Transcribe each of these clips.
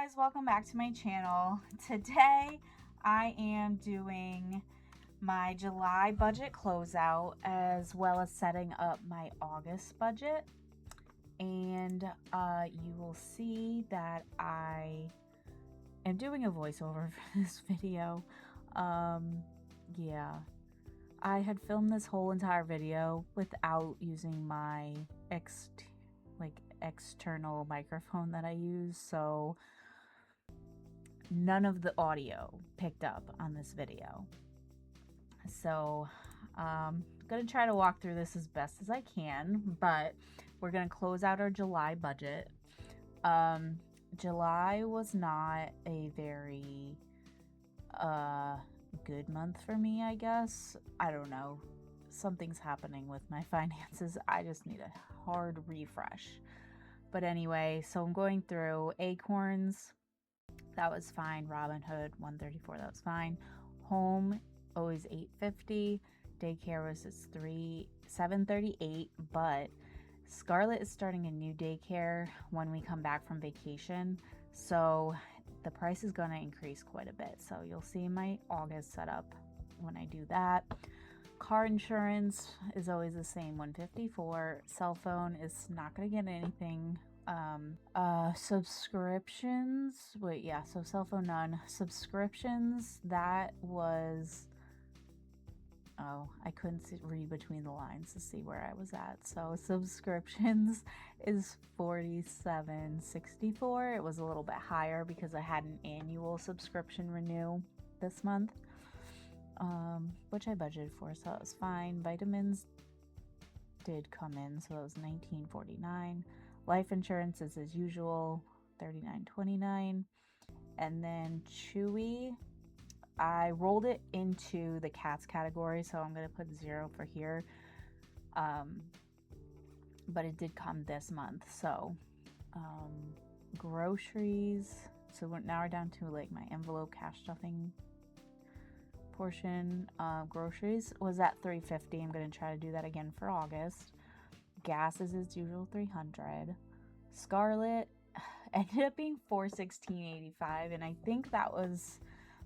guys, welcome back to my channel. Today I am doing my July budget closeout as well as setting up my August budget, and you will see that I am doing a voiceover for this video. Yeah, I had filmed this whole entire video without using my external microphone that I use, so none of the audio picked up on this video. So I'm gonna try to walk through this as best as I can, but we're gonna close out our July budget. July was not a very good month for me, I guess. I don't know, something's happening with my finances. I just need a hard refresh. But anyway, so I'm going through Acorns, that was fine. Robinhood, 134, that was fine. Home, always $8.50. Daycare was $738, but Scarlett is starting a new daycare when we come back from vacation, so the price is going to increase quite a bit. So you'll see my August setup when I do that. Car insurance is always the same, $154. Cell phone is not going to get anything. Subscriptions, so cell phone none. Subscriptions, that was, I couldn't read between the lines to see where I was at. So subscriptions is $47.64. It was a little bit higher because I had an annual subscription renew this month, which I budgeted for, so it was fine. Vitamins did come in, so it was $19.49. Life insurance is as usual, $39.29. And then Chewy, I rolled it into the cats category, so I'm going to put 0 for here. But it did come this month. So groceries, so now we're down to like my envelope cash stuffing portion. Groceries was at $350. I'm going to try to do that again for August. Gas is as usual, $300. Scarlett ended up being $416.85, and I think that was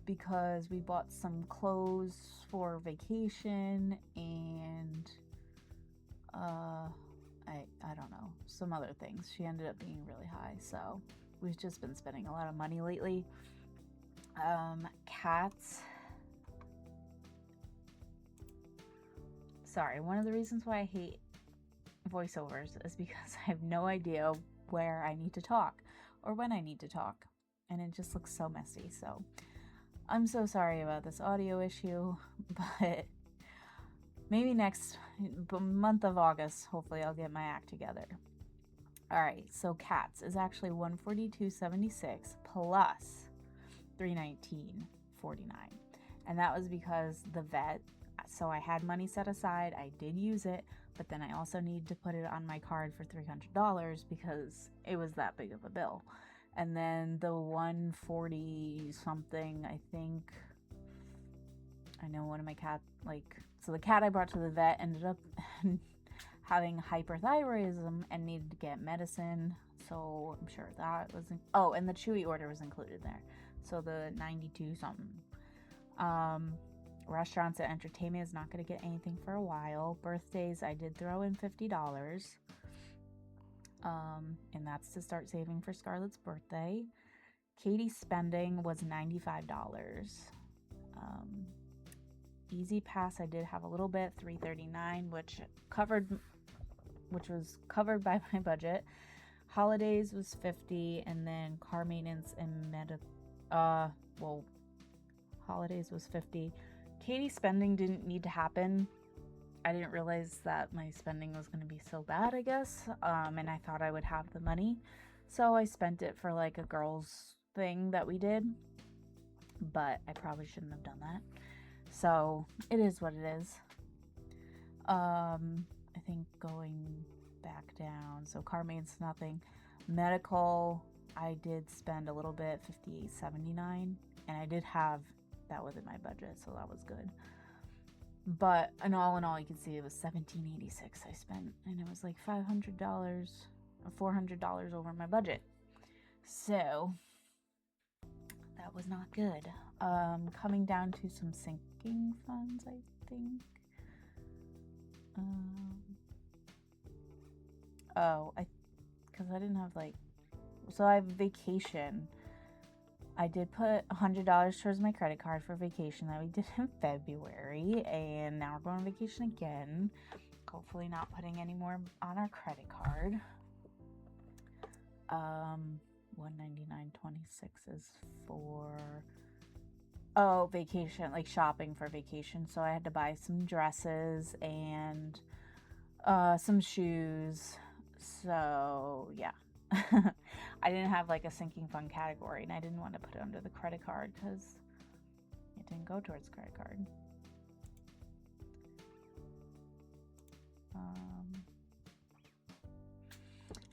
because we bought some clothes for vacation and I don't know, some other things. She ended up being really high, so we've just been spending a lot of money lately. Cats. Sorry, one of the reasons why I hate voiceovers is because I have no idea where I need to talk or when I need to talk, and it just looks so messy. So I'm so sorry about this audio issue, but maybe next month of August, hopefully I'll get my act together. All right, so cats is actually $142.76 plus $319.49, and that was because the vet. So I had money set aside, I did use it, but then I also need to put it on my card for $300 because it was that big of a bill. And then the 140 something, I think, I know one of my cat, so the cat I brought to the vet ended up having hyperthyroidism and needed to get medicine, so I'm sure that was, and the Chewy order was included there, so the 92 something. Restaurants and entertainment is not going to get anything for a while. Birthdays, I did throw in $50. And that's to start saving for Scarlett's birthday. Katie's spending was $95. Easy Pass, I did have a little bit, $339, which was covered by my budget. Holidays was $50, and then car maintenance and holidays was $50. Katie's spending didn't need to happen. I didn't realize that my spending was going to be so bad, I guess, and I thought I would have the money, so I spent it for like a girls thing that we did, but I probably shouldn't have done that, so it is what it is. I think going back down, so car maintenance, nothing. Medical, I did spend a little bit, $58.79, and I did have that within my budget, so that was good. But in all, you can see it was $17.86 I spent, and it was like $500 or $400 over my budget. So that was not good. Coming down to some sinking funds, I think. Because I didn't have so I have vacation. I did put $100 towards my credit card for vacation that we did in February, and now we're going on vacation again. Hopefully not putting any more on our credit card. $199.26 is for vacation, like shopping for vacation. So I had to buy some dresses and some shoes. So yeah. I didn't have like a sinking fund category, and I didn't want to put it under the credit card because it didn't go towards credit card.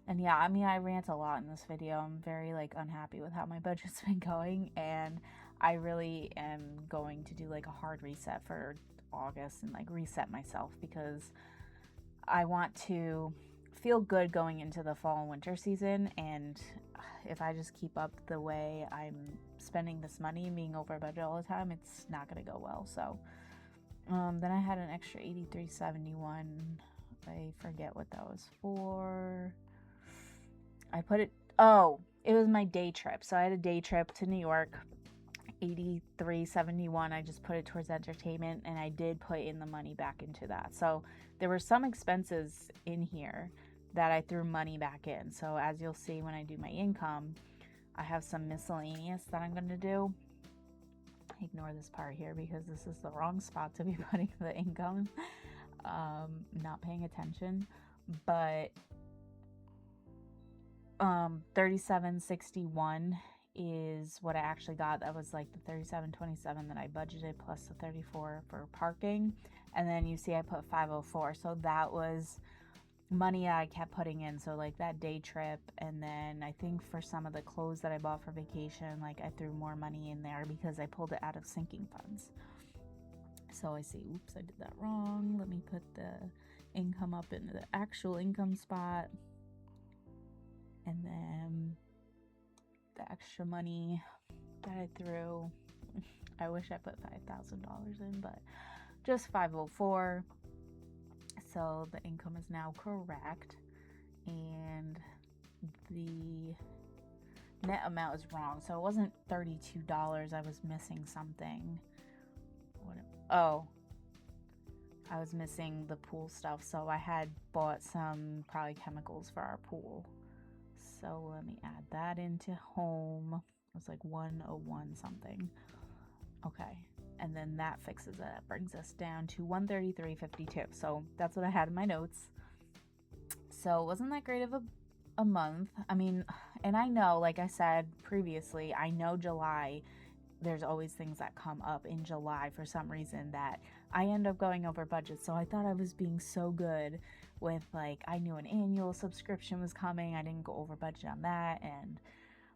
And yeah, I mean, I rant a lot in this video. I'm very unhappy with how my budget's been going, and I really am going to do like a hard reset for August and reset myself, because I want to feel good going into the fall and winter season. And if I just keep up the way I'm spending this money and being over budget all the time, it's not going to go well. So then I had an extra $83.71. I forget what that was for. I put it, it was my day trip. So I had a day trip to New York, $83.71. I just put it towards entertainment, and I did put in the money back into that. So there were some expenses in here that I threw money back in. So as you'll see when I do my income, I have some miscellaneous that I'm going to do. Ignore this part here because this is the wrong spot to be putting the income. Not paying attention. But $37.61 is what I actually got. That was like the $37.27 that I budgeted plus the $34 for parking. And then you see I put $504. So that was money I kept putting in. So like that day trip, and then I think for some of the clothes that I bought for vacation, I threw more money in there because I pulled it out of sinking funds. So I see, oops, I did that wrong. Let me put the income up into the actual income spot. And then the extra money that I threw, I wish I put $5,000 in, but just 504. So the income is now correct, and the net amount is wrong. So it wasn't $32. I was missing something. I was missing the pool stuff. So I had bought some probably chemicals for our pool. So let me add that into home. It was like 101 something. Okay. And then that fixes it. That brings us down to $133.52. So that's what I had in my notes. So it wasn't that great of a month. I mean, and I know, like I said previously, I know July, there's always things that come up in July for some reason that I end up going over budget. So I thought I was being so good with I knew an annual subscription was coming. I didn't go over budget on that.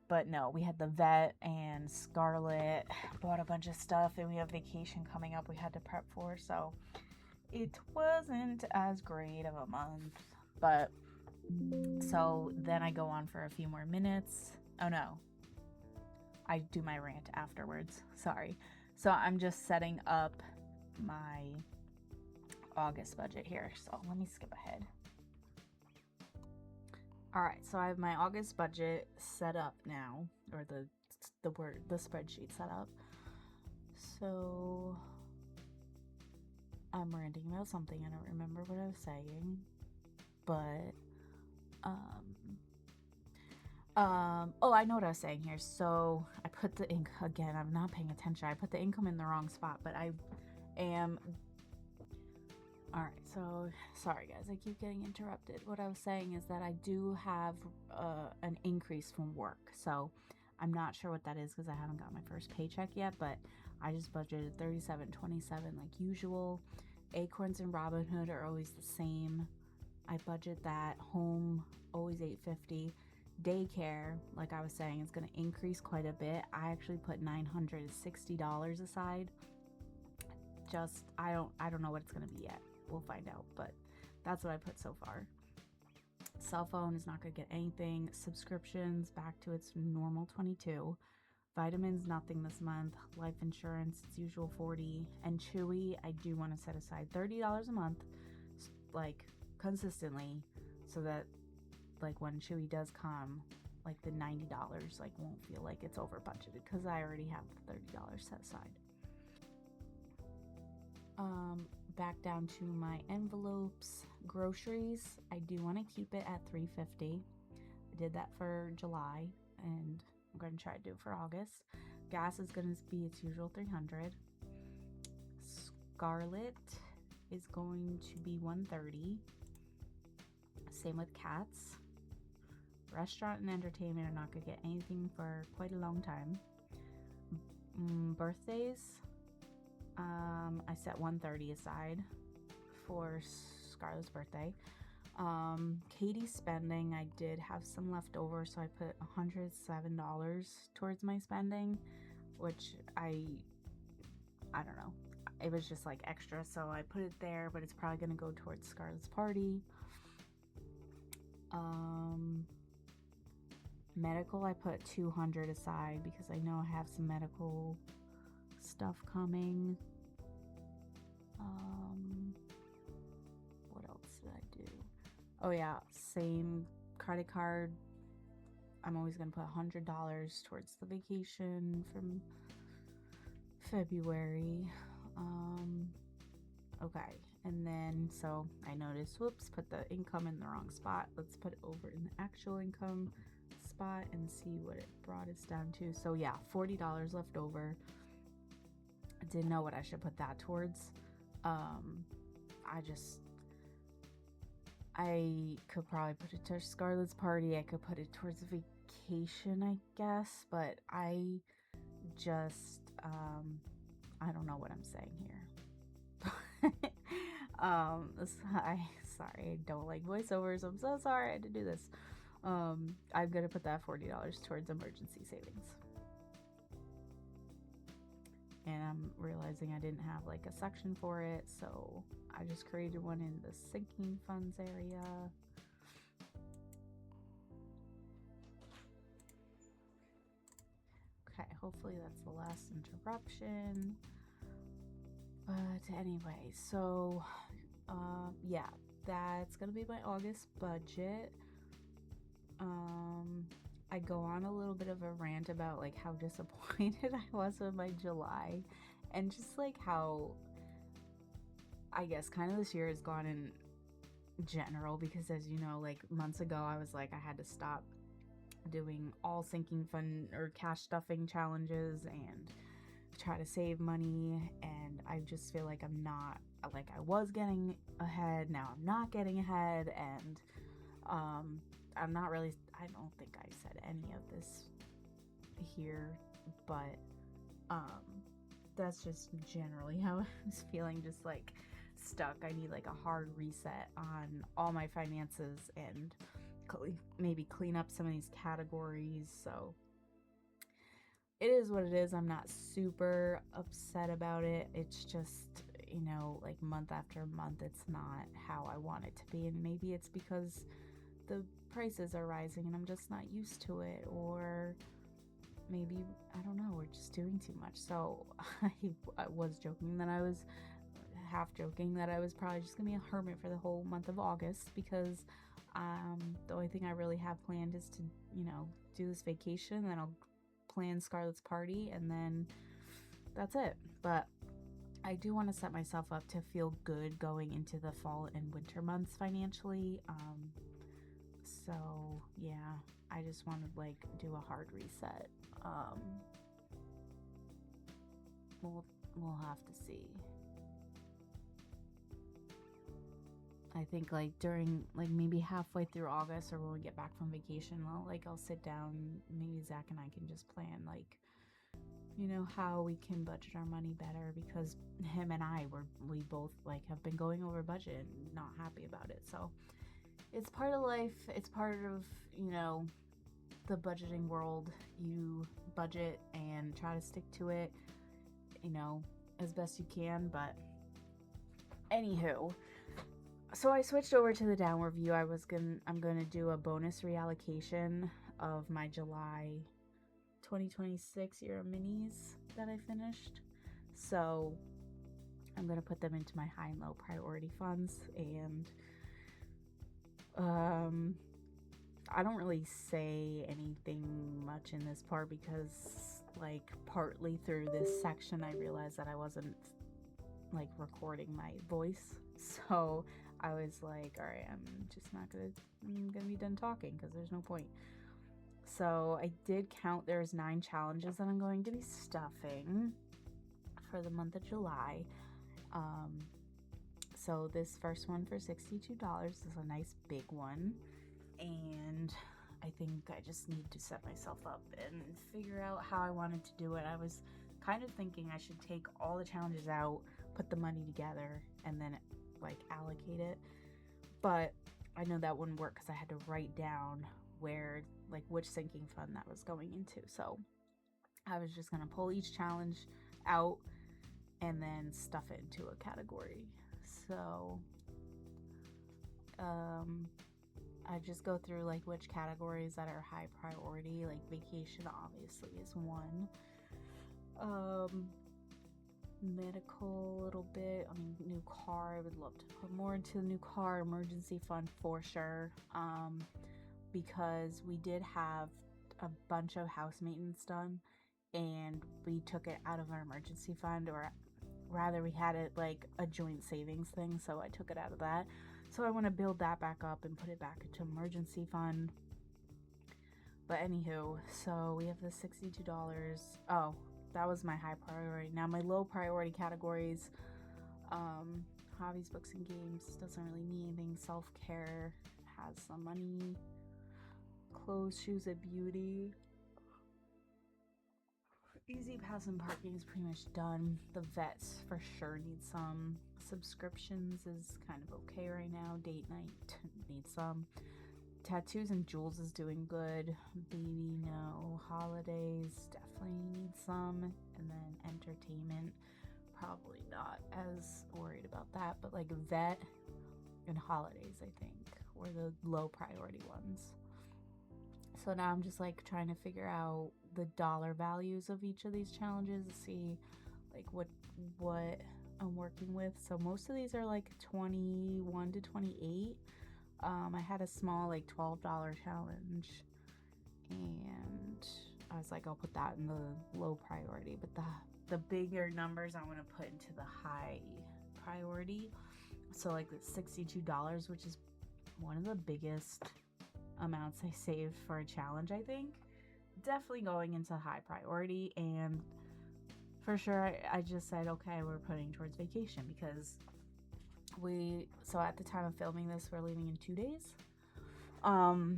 But no, we had the vet and Scarlet, bought a bunch of stuff, and we have vacation coming up we had to prep for. So it wasn't as great of a month. But so then I go on for a few more minutes. Oh no, I do my rant afterwards. Sorry. So I'm just setting up my August budget here. So let me skip ahead. All right, so I have my August budget set up now, or the spreadsheet set up. So I'm ranting about something. I don't remember what I was saying, but I know what I was saying here. So I put the income, again, I'm not paying attention. I put the income in the wrong spot, but I am. All right, so sorry guys, I keep getting interrupted. What I was saying is that I do have an increase from work. So I'm not sure what that is because I haven't got my first paycheck yet, but I just budgeted $37.27 like usual. Acorns and Robinhood are always the same. I budget that. Home, always $850. Daycare, like I was saying, is going to increase quite a bit. I actually put $960 aside. Just I don't know what it's going to be yet. We'll find out, but that's what I put so far. Cell phone is not going to get anything. Subscriptions back to its normal 22. Vitamins, nothing this month. Life insurance, it's usual 40. And Chewy, I do want to set aside $30 a month, like consistently, so that like when Chewy does come, like the $90 like won't feel like it's over budgeted because I already have the $30 set aside. Back down to my envelopes. Groceries, I do want to keep it at $3.50. I did that for July, and I'm going to try to do it for August. Gas is going to be its usual $300. Scarlet is going to be $130. Same with cats. Restaurant and entertainment are not going to get anything for quite a long time. Birthdays, I set $130 aside for Scarlett's birthday. Katie's spending, I did have some left over, so I put $107 towards my spending, which I don't know. It was just like extra, so I put it there, but it's probably going to go towards Scarlett's party. Medical, I put $200 aside because I know I have some medical stuff coming. What else did I do? Oh yeah, same credit card. I'm always gonna put $100 towards the vacation from February. Okay, and then so I noticed, whoops, put the income in the wrong spot. Let's put it over in the actual income spot and see what it brought us down to. So yeah, $40 left over. I didn't know what I should put that towards. I could probably put it towards Scarlett's party. I could put it towards a vacation, I guess, but I just I don't know what I'm saying here. Sorry, I don't like voiceovers. I'm so sorry I had to do this. I'm gonna put that $40 towards emergency savings. And I'm realizing I didn't have like a section for it, so I just created one in the sinking funds area. Okay, hopefully that's the last interruption. But anyway, so yeah, that's gonna be my August budget. I go on a little bit of a rant about like how disappointed I was with my July, and just like how I guess kind of this year has gone in general, because as you know, like months ago I was like I had to stop doing all sinking fund or cash stuffing challenges and try to save money, and I just feel like I'm not, like I was getting ahead, now I'm not getting ahead, and I'm not really, I don't think I said any of this here, but that's just generally how I was feeling, just like stuck. I need like a hard reset on all my finances and maybe clean up some of these categories. So it is what it is. I'm not super upset about it. It's just, you know, like month after month, it's not how I want it to be. And maybe it's because the prices are rising and I'm just not used to it, or maybe, I don't know, we're just doing too much. So I was joking that I was half joking that I was probably just gonna be a hermit for the whole month of August, because the only thing I really have planned is to, you know, do this vacation, then I'll plan Scarlett's party, and then that's it. But I do want to set myself up to feel good going into the fall and winter months financially. So yeah, I just want to like do a hard reset. We'll have to see. I think like during like maybe halfway through August, or when we get back from vacation, I'll sit down, maybe Zach and I can just plan like, you know, how we can budget our money better, because him and we both like have been going over budget and not happy about it. So it's part of life. It's part of, you know, the budgeting world. You budget and try to stick to it, you know, as best you can. But anywho, so I switched over to the downward view. I'm gonna do a bonus reallocation of my July 2026 Euro Minis that I finished. So I'm going to put them into my high and low priority funds. And I don't really say anything much in this part because, like, partly through this section I realized that I wasn't, like, recording my voice. So I was like, all right, I'm gonna be done talking because there's no point. So I did count. There's 9 challenges that I'm going to be stuffing for the month of July. So this first one for $62 is a nice big one, and I think I just need to set myself up and figure out how I wanted to do it. I was kind of thinking I should take all the challenges out, put the money together, and then like allocate it, but I know that wouldn't work because I had to write down where, like, which sinking fund that was going into. So I was just gonna pull each challenge out and then stuff it into a category. So I just go through like which categories that are high priority. Like vacation obviously is one. Medical a little bit. I mean, new car, I would love to put more into the new car. Emergency fund for sure, because we did have a bunch of house maintenance done and we took it out of our emergency fund, or rather we had it like a joint savings thing, so I took it out of that. So I want to build that back up and put it back into emergency fund. But anywho, so we have the $62. Oh, that was my high priority. Now my low priority categories, hobbies, books, and games, doesn't really need anything. Self-care has some money. Clothes, shoes, and beauty. Easy pass and parking is pretty much done. The vets for sure need some. Subscriptions is kind of okay right now. Date night needs some. Tattoos and jewels is doing good. Baby, no. Holidays definitely need some. And then entertainment, probably not as worried about that. But like vet and holidays, I think, were the low priority ones. So now I'm just like trying to figure out the dollar values of each of these challenges to see like what I'm working with. So most of these are like 21 to 28. I had a small like $12 challenge, and I was like, I'll put that in the low priority, but the bigger numbers I want to put into the high priority. So like the $62, which is one of the biggest amounts I saved for a challenge, I think, definitely going into high priority. And for sure I just said, okay, we're putting towards vacation, because so at the time of filming this, we're leaving in 2 days. So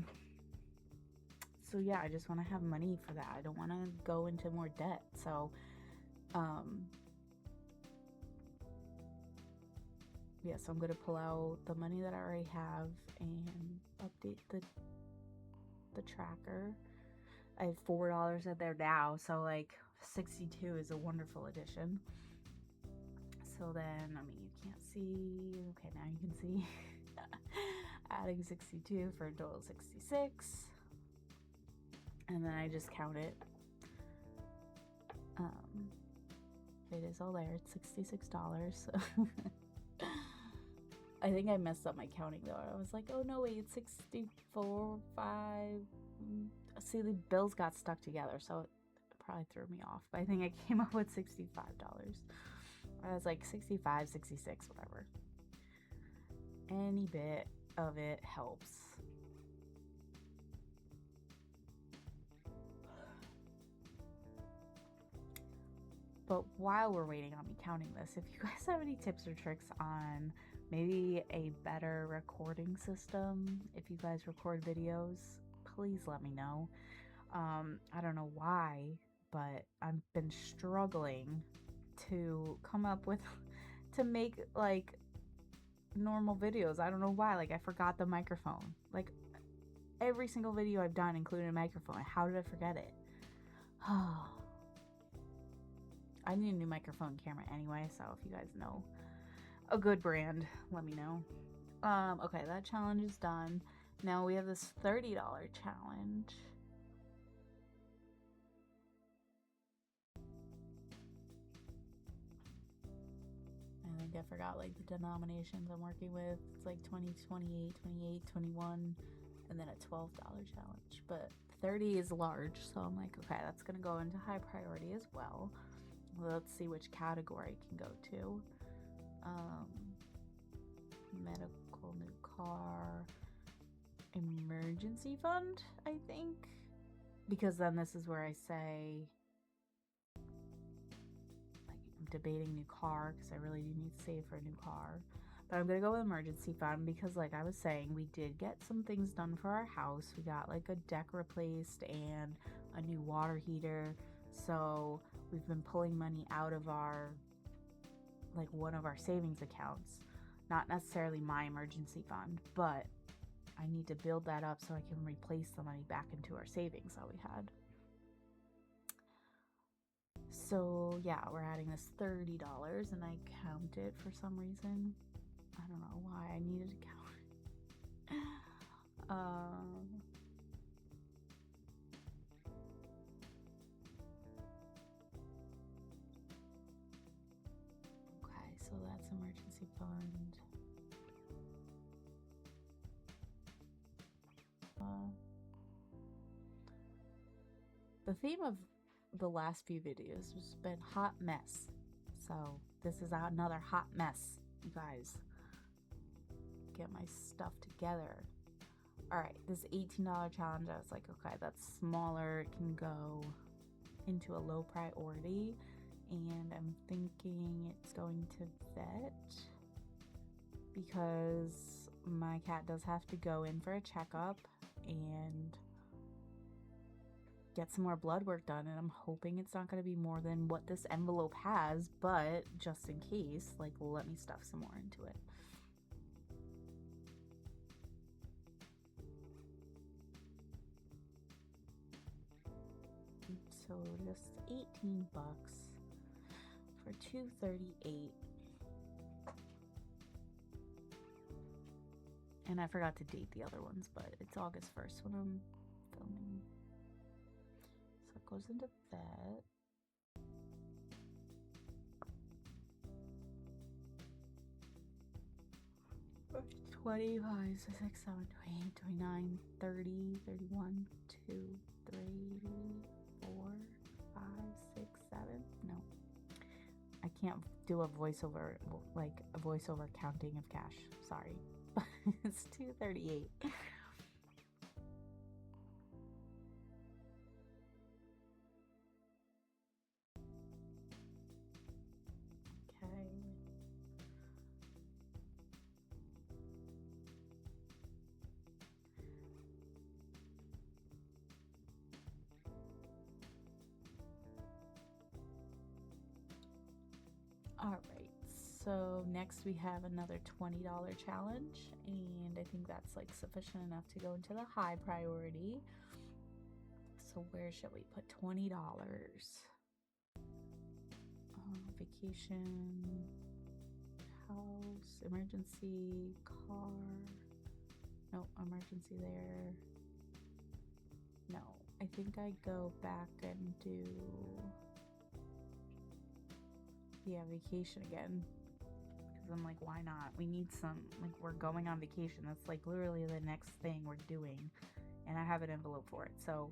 yeah, I just want to have money for that. I don't want to go into more debt. So yeah, so I'm gonna pull out the money that I already have and update the tracker. I have $4 in there now, so like 62 is a wonderful addition. So then, I mean, you can't see. Okay, now you can see. Adding 62 for a total of 66. And then I just count it. It is all there. It's $66. I think I messed up my counting though. I was like, oh no, wait, it's 64, 5. See, the bills got stuck together, so it probably threw me off. But I think I came up with $65. I was like 65, 66, whatever. Any bit of it helps. But while we're waiting on me counting this, if you guys have any tips or tricks on maybe a better recording system, if you guys record videos, please let me know. I don't know why, but I've been struggling to come up with to make like normal videos. I don't know why. Like, I forgot the microphone. Like, every single video I've done included a microphone. How did I forget it? I need a new microphone camera anyway, so if you guys know a good brand, let me know. Okay, that challenge is done. Now we have this $30 challenge. think I forgot like the denominations I'm working with. It's like 20, 28, 28, 21, and then a $12 challenge. But 30 is large, so I'm like, okay, that's gonna go into high priority as well. Let's see which category it can go to. Medical, new car, emergency fund, I think. Because then this is where I say, like, I'm debating new car because I really do need to save for a new car. But I'm gonna go with emergency fund because, like I was saying, we did get some things done for our house. We got like a deck replaced and a new water heater. So we've been pulling money out of our, like, one of our savings accounts. Not necessarily my emergency fund, but I need to build that up so I can replace the money back into our savings that we had. So yeah, we're adding this $30 and I count it for some reason. I don't know why I needed to count it. Okay, so that's emergency fund. The theme of the last few videos has been hot mess. So this is another hot mess, you guys. Get my stuff together. All right, this $18 challenge, I was like, okay, that's smaller. It can go into a low priority. And I'm thinking it's going to vet because my cat does have to go in for a checkup and get some more blood work done, and I'm hoping it's not going to be more than what this envelope has, but just in case, like, let me stuff some more into it. So just 18 bucks for 238. And I forgot to date the other ones, but it's August 1st when I'm filming. So it goes into that. $25, 26, 7, 28, 29, 30, 31, 2, 3, 4, 5, 6, 7. No. I can't do a voiceover, like a voiceover counting of cash. Sorry. It's 238. Okay. All right. So next we have another $20 challenge, and I think that's like sufficient enough to go into the high priority. So where should we put $20? Vacation, house, emergency, car. No, emergency there. No, I think I go back and do, yeah, vacation again. Because I'm like, why not? We need some, like, we're going on vacation. That's like literally the next thing we're doing. And I have an envelope for it. So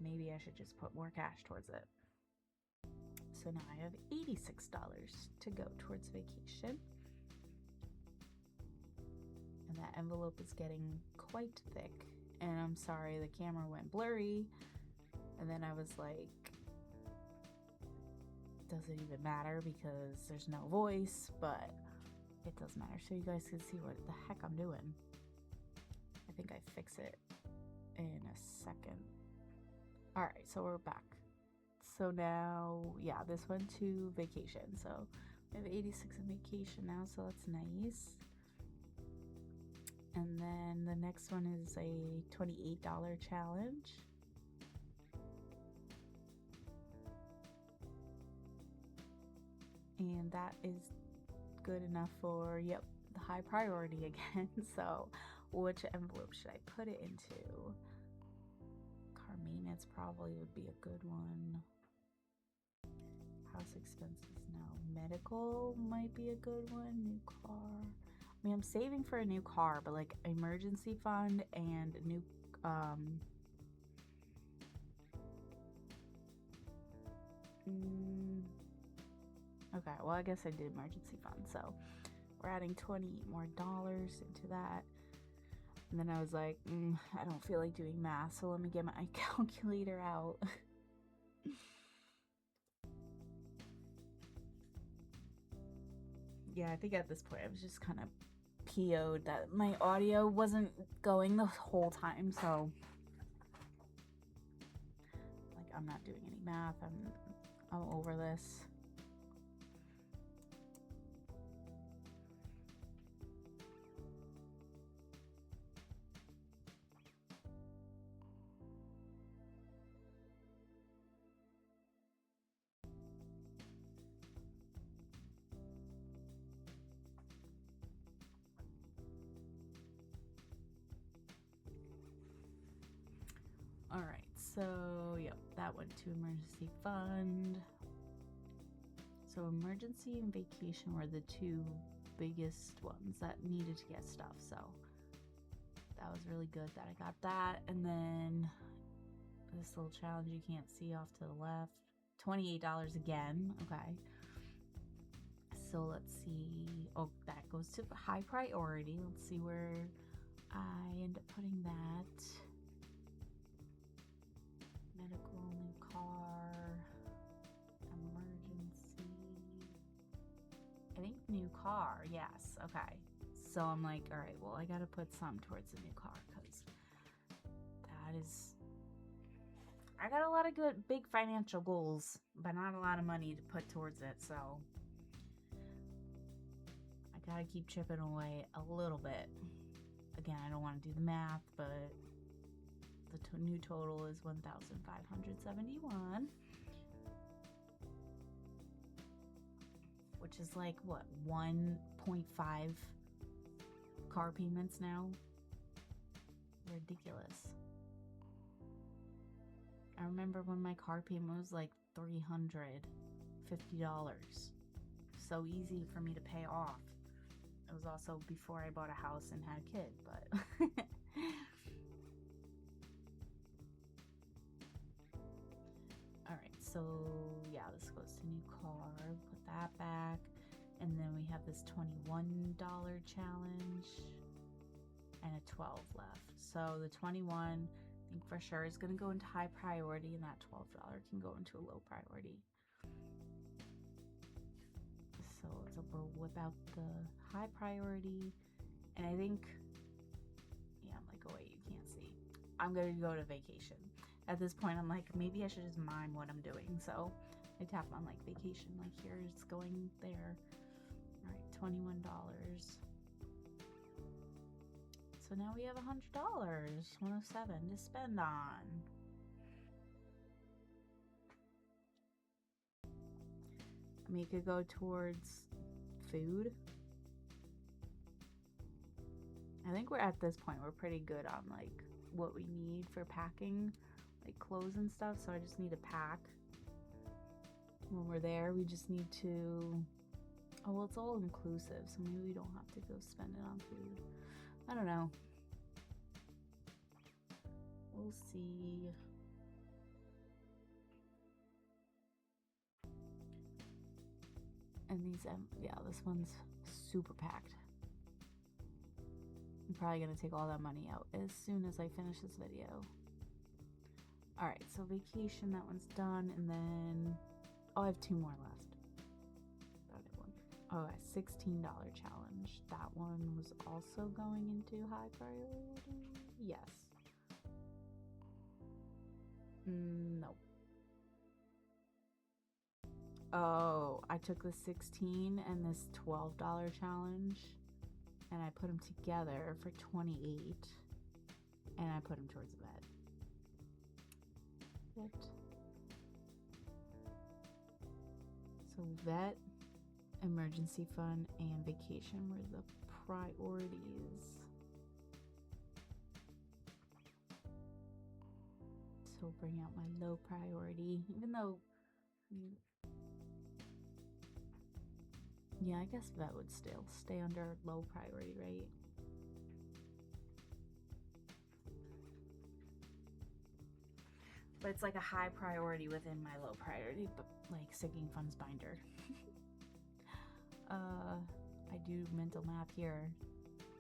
maybe I should just put more cash towards it. So now I have $86 to go towards vacation. And that envelope is getting quite thick. And I'm sorry, the camera went blurry. And then I was like, does it even matter because there's no voice? But it does matter. So you guys can see what the heck I'm doing. I think I fix it in a second. All right, so we're back. So now, yeah, this went to vacation. So we have 86 in vacation now, so that's nice. And then the next one is a $28 challenge. And that is good enough for, yep, the high priority again. So which envelope should I put it into? Car maintenance probably would be a good one. House expenses, no. Medical might be a good one. New car. I mean, I'm saving for a new car, but like emergency fund and new okay, well, I guess I did emergency fund, so we're adding $20 more into that. And then I was like, I don't feel like doing math, so let me get my calculator out. Yeah, I think at this point I was just kind of PO'd that my audio wasn't going the whole time, so like I'm not doing any math. I'm over this. All right, so yep, that went to emergency fund. So emergency and vacation were the two biggest ones that needed to get stuff. So that was really good that I got that. And then this little challenge you can't see off to the left, $28 again. Okay. So let's see. Oh, that goes to high priority. Let's see where I end up putting that. Medical, new car, emergency. I think new car, yes. Okay. So I'm like, all right, well, I got to put some towards the new car because that is. I got a lot of good, big financial goals, but not a lot of money to put towards it. So I got to keep chipping away a little bit. Again, I don't want to do the math, but the new total is $1,571, which is like what, 1.5 car payments now? Ridiculous. I remember when my car payment was like $350. So easy for me to pay off. It was also before I bought a house and had a kid, but so yeah, this goes to new car, put that back, and then we have this $21 challenge and a 12 left. So the 21, I think for sure is going to go into high priority, and that $12 can go into a low priority. So we'll whip out the high priority, and I think, yeah, I'm like, oh wait, you can't see. I'm going to go to vacation. At this point, I'm like, maybe I should just mime what I'm doing. So I tap on like vacation, like here it's going there. All right, $21. So now we have $100, 107 to spend on. I mean, it could go towards food. I think we're at this point, we're pretty good on like what we need for packing, like clothes and stuff. So I just need to pack. When we're there, we just need to, oh, well, it's all inclusive, so maybe we don't have to go spend it on food. I don't know. We'll see. And these, yeah, this one's super packed. I'm probably gonna take all that money out as soon as I finish this video. All right, so vacation, that one's done, and then, oh, I have 2 more left. Oh, a $16 challenge. That one was also going into high priority. Yes. No. Oh, I took the 16 and this $12 challenge, and I put them together for 28, and I put them towards the bed. So vet, emergency fund, and vacation were the priorities. So bring out my low priority, even though Yeah, I guess that would still stay under low priority, right? But it's like a high priority within my low priority, but like sinking funds binder. I do mental math here.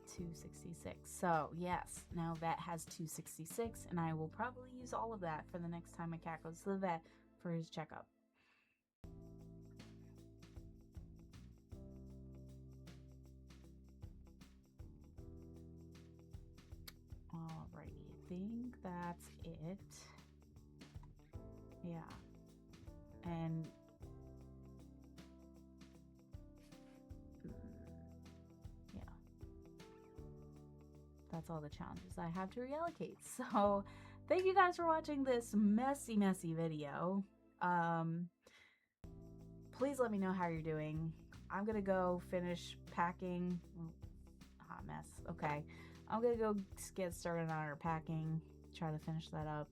266. So yes, now vet has 266, and I will probably use all of that for the next time my cat goes to the vet for his checkup. Alrighty, I think that's it. Yeah. And yeah, that's all the challenges I have to reallocate. So thank you guys for watching this messy video. Please let me know how you're doing. I'm gonna go finish packing. Hot mess. Okay, I'm gonna go get started on our packing, try to finish that up,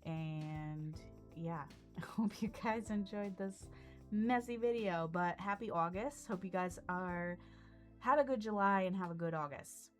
and yeah, I hope you guys enjoyed this messy video. But happy August. Hope you guys had a good July and have a good August.